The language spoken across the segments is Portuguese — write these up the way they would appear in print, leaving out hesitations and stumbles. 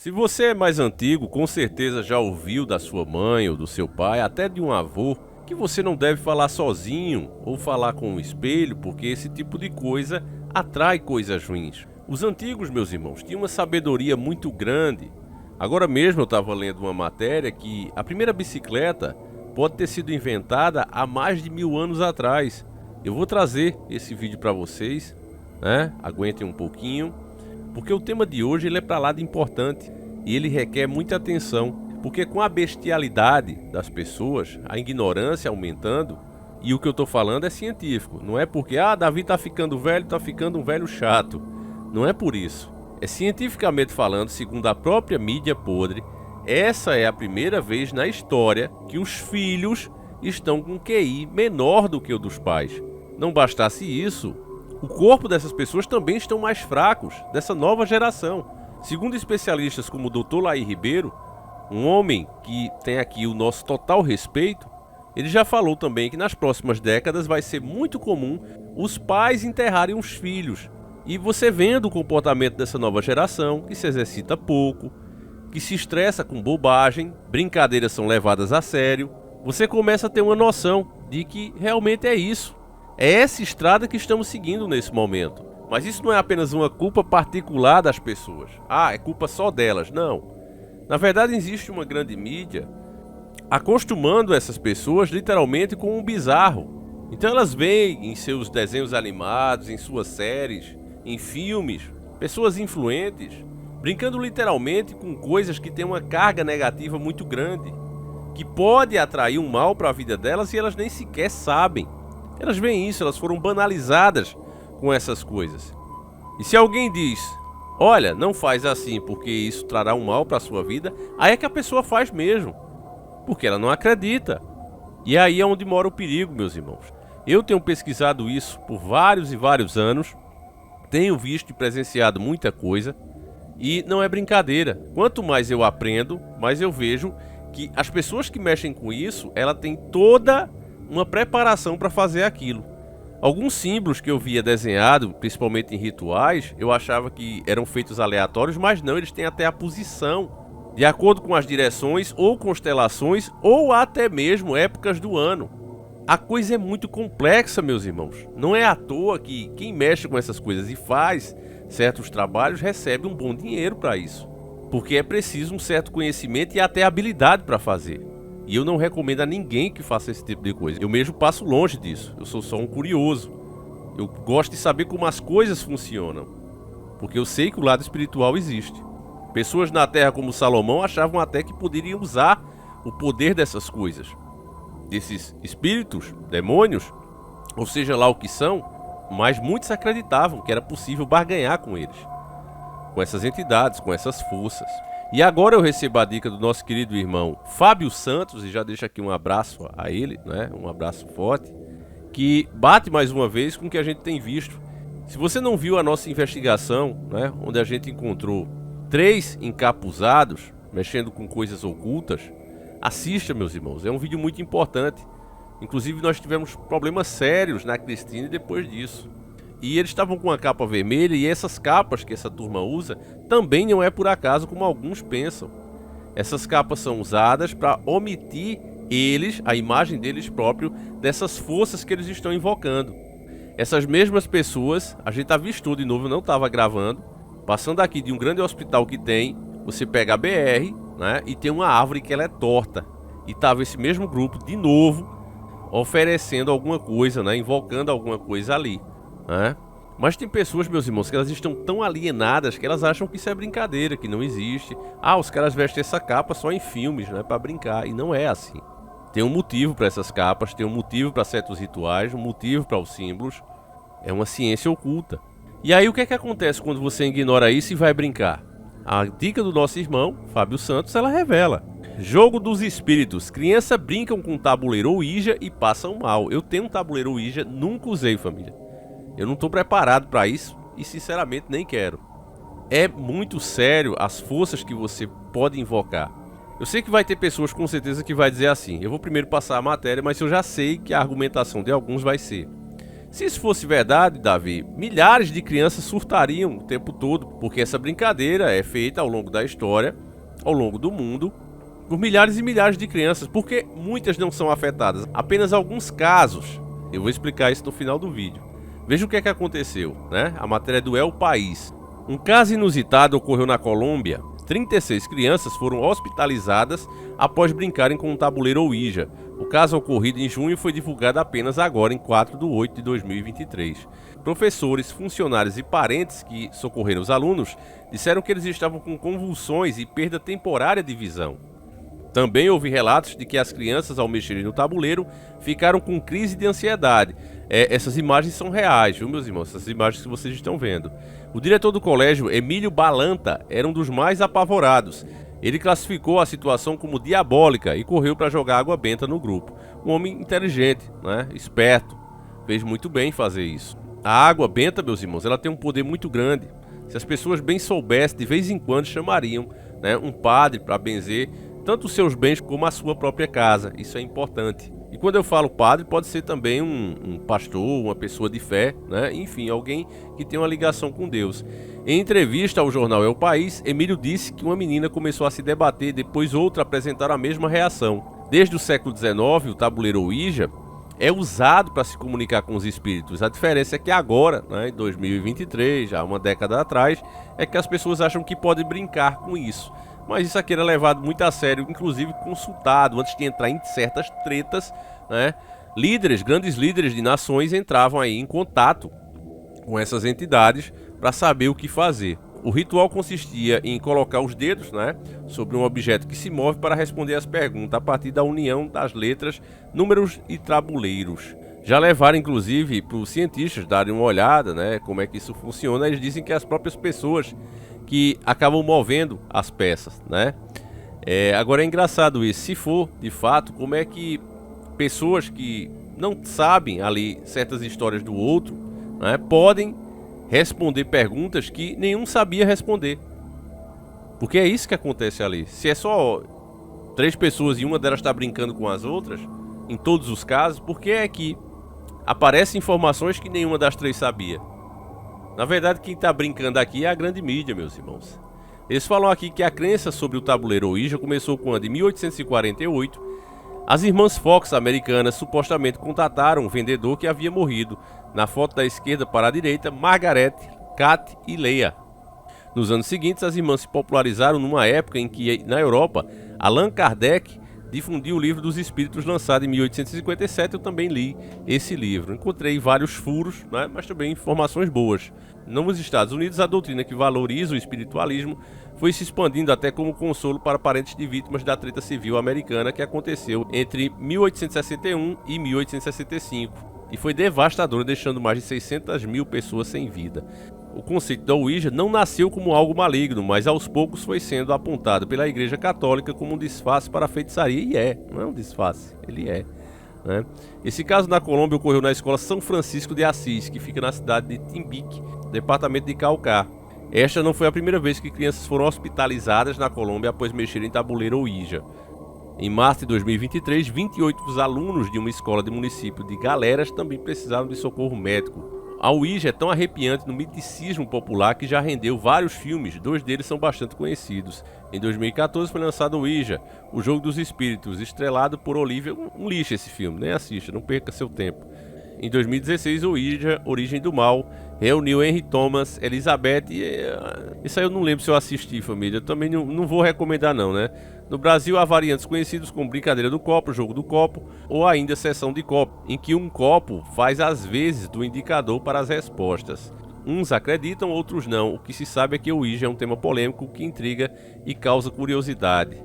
Se você é mais antigo, com certeza já ouviu da sua mãe ou do seu pai, até de um avô, que você não deve falar sozinho ou falar com um espelho, porque esse tipo de coisa atrai coisas ruins. Os antigos, meus irmãos, tinham uma sabedoria muito grande. Agora mesmo eu estava lendo uma matéria que a primeira bicicleta pode ter sido inventada há mais de 1000 anos atrás. Eu vou trazer esse vídeo para vocês, né? Aguentem um pouquinho, porque o tema de hoje ele é para lá de importante e ele requer muita atenção, porque com a bestialidade das pessoas, a ignorância aumentando, e o que eu estou falando é científico, não é porque Davi está ficando velho, está ficando um velho chato, não é por isso. É cientificamente falando, segundo a própria mídia podre, essa é a primeira vez na história que os filhos estão com QI menor do que o dos pais. Não bastasse isso, o corpo dessas pessoas também estão mais fracos, dessa nova geração. Segundo especialistas como o Dr. Laí Ribeiro, um homem que tem aqui o nosso total respeito, ele já falou também que nas próximas décadas vai ser muito comum os pais enterrarem os filhos. E você vendo o comportamento dessa nova geração, que se exercita pouco, que se estressa com bobagem, brincadeiras são levadas a sério, você começa a ter uma noção de que realmente é isso. É essa estrada que estamos seguindo nesse momento. Mas isso não é apenas uma culpa particular das pessoas. É culpa só delas. Não. Na verdade, existe uma grande mídia acostumando essas pessoas literalmente com um bizarro. Então elas veem em seus desenhos animados, em suas séries, em filmes, pessoas influentes, brincando literalmente com coisas que têm uma carga negativa muito grande, que pode atrair um mal para a vida delas e elas nem sequer sabem. Elas veem isso, elas foram banalizadas com essas coisas. E se alguém diz, olha, não faz assim porque isso trará um mal para a sua vida, aí é que a pessoa faz mesmo, porque ela não acredita. E aí é onde mora o perigo, meus irmãos. Eu tenho pesquisado isso por vários e vários anos, tenho visto e presenciado muita coisa, e não é brincadeira. Quanto mais eu aprendo, mais eu vejo que as pessoas que mexem com isso, ela tem toda uma preparação para fazer aquilo. Alguns símbolos que eu via desenhado, principalmente em rituais, eu achava que eram feitos aleatórios, mas não, eles têm até a posição, de acordo com as direções ou constelações, ou até mesmo épocas do ano. A coisa é muito complexa, meus irmãos. Não é à toa que quem mexe com essas coisas e faz certos trabalhos recebe um bom dinheiro para isso, porque é preciso um certo conhecimento e até habilidade para fazer. E eu não recomendo a ninguém que faça esse tipo de coisa. Eu mesmo passo longe disso. Eu sou só um curioso. Eu gosto de saber como as coisas funcionam, porque eu sei que o lado espiritual existe. Pessoas na Terra como Salomão achavam até que poderiam usar o poder dessas coisas, desses espíritos, demônios, ou seja lá o que são, mas muitos acreditavam que era possível barganhar com eles, com essas entidades, com essas forças. E agora eu recebo a dica do nosso querido irmão Fábio Santos, e já deixo aqui um abraço a ele, né? Um abraço forte, que bate mais uma vez com o que a gente tem visto. Se você não viu a nossa investigação, né? Onde a gente encontrou 3 encapuzados mexendo com coisas ocultas, assista, meus irmãos, é um vídeo muito importante. Inclusive nós tivemos problemas sérios na Cristina depois disso. E eles estavam com a capa vermelha, e essas capas que essa turma usa também não é por acaso como alguns pensam. Essas capas são usadas para omitir eles, a imagem deles próprios, dessas forças que eles estão invocando. Essas mesmas pessoas, a gente avistou de novo, eu não estava gravando, passando aqui de um grande hospital que tem, você pega a BR, né, e tem uma árvore que ela é torta. E estava esse mesmo grupo de novo oferecendo alguma coisa, né, invocando alguma coisa ali. Mas tem pessoas, meus irmãos, que elas estão tão alienadas que elas acham que isso é brincadeira, que não existe. Os caras vestem essa capa só em filmes, né, para brincar, e não é assim. Tem um motivo para essas capas, tem um motivo para certos rituais, um motivo para os símbolos. É uma ciência oculta. E aí o que é que acontece quando você ignora isso e vai brincar? A dica do nosso irmão, Fábio Santos, ela revela. Jogo dos espíritos. Crianças brincam com tabuleiro Ouija e passam mal. Eu tenho um tabuleiro Ouija, nunca usei, família. Eu não estou preparado para isso e sinceramente nem quero. É muito sério as forças que você pode invocar. Eu sei que vai ter pessoas com certeza que vai dizer assim, eu vou primeiro passar a matéria, mas eu já sei que a argumentação de alguns vai ser: Se isso fosse verdade, Davi, milhares de crianças surtariam o tempo todo, porque essa brincadeira é feita ao longo da história, ao longo do mundo, por milhares e milhares de crianças, porque muitas não são afetadas, apenas alguns casos. Eu vou explicar isso no final do vídeo. Veja o que é que aconteceu, né? A matéria do El País. Um caso inusitado ocorreu na Colômbia. 36 crianças foram hospitalizadas após brincarem com um tabuleiro Ouija. O caso ocorrido em junho foi divulgado apenas agora, em 4/8/2023. Professores, funcionários e parentes que socorreram os alunos disseram que eles estavam com convulsões e perda temporária de visão. Também houve relatos de que as crianças, ao mexerem no tabuleiro, ficaram com crise de ansiedade. Essas imagens são reais, viu, meus irmãos? Essas imagens que vocês estão vendo. O diretor do colégio, Emílio Balanta, era um dos mais apavorados. Ele classificou a situação como diabólica e correu para jogar água benta no grupo. Um homem inteligente, né? Esperto. Fez muito bem fazer isso. A água benta, meus irmãos, ela tem um poder muito grande. Se as pessoas bem soubessem, de vez em quando chamariam, né, um padre para benzer tanto os seus bens como a sua própria casa. Isso é importante. E quando eu falo padre, pode ser também um pastor, uma pessoa de fé, né? Enfim, alguém que tem uma ligação com Deus. Em entrevista ao jornal El País, Emílio disse que uma menina começou a se debater, depois outra apresentaram a mesma reação. Desde o século XIX, o tabuleiro Ouija é usado para se comunicar com os espíritos. A diferença é que agora, né, em 2023, já uma década atrás, é que as pessoas acham que podem brincar com isso. Mas isso aqui era levado muito a sério, inclusive consultado antes de entrar em certas tretas, né? Grandes líderes de nações entravam aí em contato com essas entidades para saber o que fazer. O ritual consistia em colocar os dedos, né, sobre um objeto que se move para responder as perguntas a partir da união das letras, números e tabuleiros. Já levaram, inclusive, para os cientistas darem uma olhada, né, como é que isso funciona. Eles dizem que as próprias pessoas que acabam movendo as peças, né? Agora é engraçado isso. Se for de fato, como é que pessoas que não sabem ali certas histórias do outro, né, podem responder perguntas que nenhum sabia responder? Porque é isso que acontece ali. Se é só 3 pessoas e uma delas está brincando com as outras, em todos os casos, por que é que aparecem informações que nenhuma das 3 sabia? Na verdade, quem está brincando aqui é a grande mídia, meus irmãos. Eles falam aqui que a crença sobre o tabuleiro Ouija começou quando, em 1848, as irmãs Fox americanas supostamente contataram um vendedor que havia morrido. Na foto da esquerda para a direita, Margaret, Kat e Leah. Nos anos seguintes, as irmãs se popularizaram numa época em que, na Europa, Allan Kardec difundiu o Livro dos Espíritos, lançado em 1857. Eu também li esse livro. Encontrei vários furos, né, mas também informações boas. Nos Estados Unidos, a doutrina que valoriza o espiritualismo foi se expandindo até como consolo para parentes de vítimas da treta civil americana que aconteceu entre 1861 e 1865 e foi devastadora, deixando mais de 600 mil pessoas sem vida. O conceito da Ouija não nasceu como algo maligno, mas aos poucos foi sendo apontado pela Igreja Católica como um disfarce para a feitiçaria. E não é um disfarce, ele é. Né? Esse caso na Colômbia ocorreu na escola São Francisco de Assis, que fica na cidade de Timbique, departamento de Caucá. Esta não foi a primeira vez que crianças foram hospitalizadas na Colômbia após mexerem em tabuleiro Ouija. Em março de 2023, 28 alunos de uma escola do município de Galeras também precisaram de socorro médico. A Ouija é tão arrepiante no misticismo popular que já rendeu vários filmes, 2 deles são bastante conhecidos. Em 2014 foi lançado Ouija, o Jogo dos Espíritos, estrelado por Olivia. Um lixo esse filme, nem assista, não perca seu tempo. Em 2016, Ouija, Origem do Mal, reuniu Henry Thomas, Elizabeth isso aí eu não lembro se eu assisti, família. Eu também não vou recomendar não, né? No Brasil há variantes conhecidos como Brincadeira do Copo, Jogo do Copo ou ainda Sessão de Copo, em que um copo faz as vezes do indicador para as respostas. Uns acreditam, outros não. O que se sabe é que o Ouija é um tema polêmico que intriga e causa curiosidade.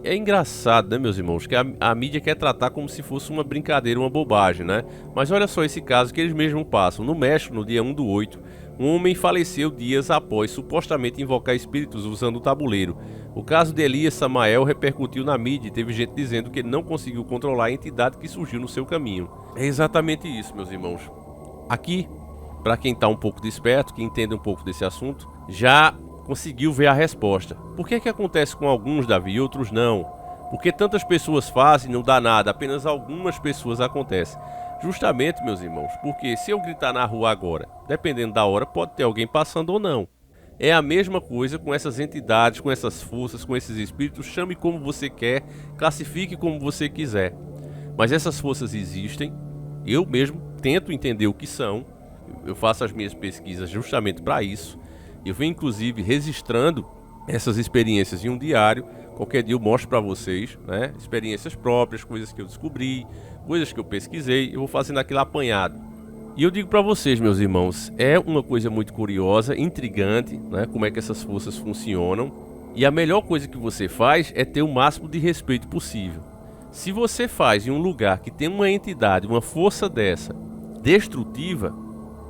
É engraçado, né, meus irmãos, que a mídia quer tratar como se fosse uma brincadeira, uma bobagem, né? Mas olha só esse caso que eles mesmos passam. No México, no dia 1/8, um homem faleceu dias após supostamente invocar espíritos usando o tabuleiro. O caso de Elias Samael repercutiu na mídia e teve gente dizendo que ele não conseguiu controlar a entidade que surgiu no seu caminho. É exatamente isso, meus irmãos. Aqui, para quem está um pouco desperto, que entende um pouco desse assunto, já conseguiu ver a resposta. Por que acontece com alguns, Davi, e outros não? Porque tantas pessoas fazem e não dá nada, apenas algumas pessoas acontecem. Justamente, meus irmãos, porque se eu gritar na rua agora, dependendo da hora, pode ter alguém passando ou não. É a mesma coisa com essas entidades, com essas forças, com esses espíritos, chame como você quer, classifique como você quiser. Mas essas forças existem, eu mesmo tento entender o que são, eu faço as minhas pesquisas justamente para isso. Eu venho inclusive registrando essas experiências em um diário. Qualquer dia eu mostro para vocês, né? Experiências próprias, coisas que eu descobri, coisas que eu pesquisei, eu vou fazendo aquilo apanhado. E eu digo para vocês, meus irmãos, é uma coisa muito curiosa, intrigante, né? Como é que essas forças funcionam. E a melhor coisa que você faz é ter o máximo de respeito possível. Se você faz em um lugar que tem uma entidade, uma força dessa, destrutiva,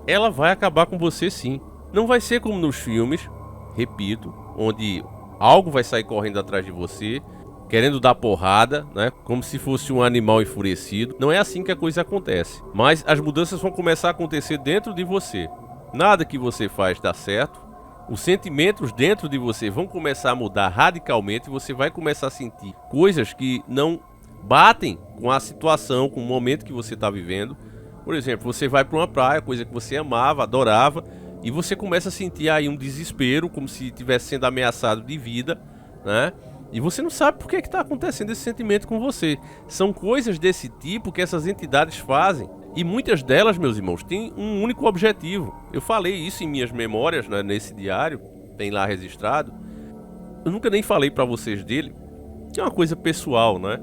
ela vai acabar com você sim. Não vai ser como nos filmes, repito, onde algo vai sair correndo atrás de você, querendo dar porrada, né? Como se fosse um animal enfurecido. Não é assim que a coisa acontece. Mas as mudanças vão começar a acontecer dentro de você. Nada que você faz dá certo. Os sentimentos dentro de você vão começar a mudar radicalmente. Você vai começar a sentir coisas que não batem com a situação, com o momento que você está vivendo. Por exemplo, você vai para uma praia, coisa que você amava, adorava, e você começa a sentir aí um desespero, como se estivesse sendo ameaçado de vida, né? E você não sabe por que está acontecendo esse sentimento com você. São coisas desse tipo que essas entidades fazem. E muitas delas, meus irmãos, têm um único objetivo. Eu falei isso em minhas memórias, né, nesse diário, tem lá registrado. Eu nunca nem falei para vocês dele, que é uma coisa pessoal, né?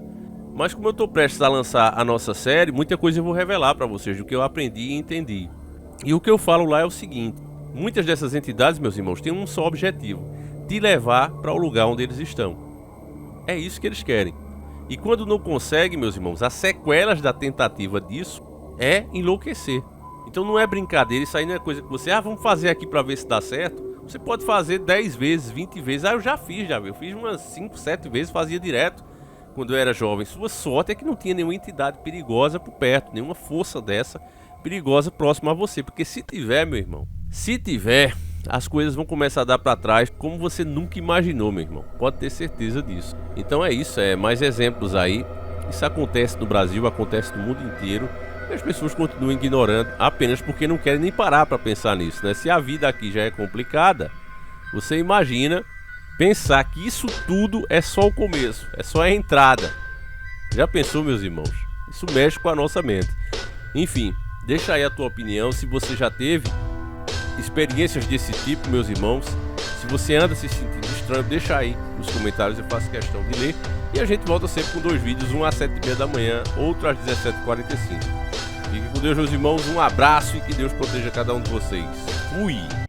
Mas como eu estou prestes a lançar a nossa série, muita coisa eu vou revelar para vocês do que eu aprendi e entendi. E o que eu falo lá é o seguinte: muitas dessas entidades, meus irmãos, têm um só objetivo: te levar para o lugar onde eles estão. É isso que eles querem. E quando não conseguem, meus irmãos, as sequelas da tentativa disso é enlouquecer. Então não é brincadeira, isso aí não é coisa que você, vamos fazer aqui para ver se dá certo. Você pode fazer 10 vezes, 20 vezes. Eu já fiz, eu fiz umas 5, 7 vezes, fazia direto quando eu era jovem. Sua sorte é que não tinha nenhuma entidade perigosa por perto, nenhuma força dessa perigosa próxima a você. Porque se tiver, meu irmão, se tiver, as coisas vão começar a dar para trás como você nunca imaginou, meu irmão. Pode ter certeza disso. Então é isso, mais exemplos aí. Isso acontece no Brasil, acontece no mundo inteiro. E as pessoas continuam ignorando apenas porque não querem nem parar para pensar nisso, né? Se a vida aqui já é complicada, você imagina pensar que isso tudo é só o começo, é só a entrada. Já pensou, meus irmãos? Isso mexe com a nossa mente. Enfim, deixa aí a tua opinião, se você já teve experiências desse tipo, meus irmãos. Se você anda se sentindo estranho, deixa aí nos comentários, eu faço questão de ler. E a gente volta sempre com 2 vídeos, um às 7h30 da manhã, outro às 17h45. Fique com Deus, meus irmãos, um abraço e que Deus proteja cada um de vocês. Fui!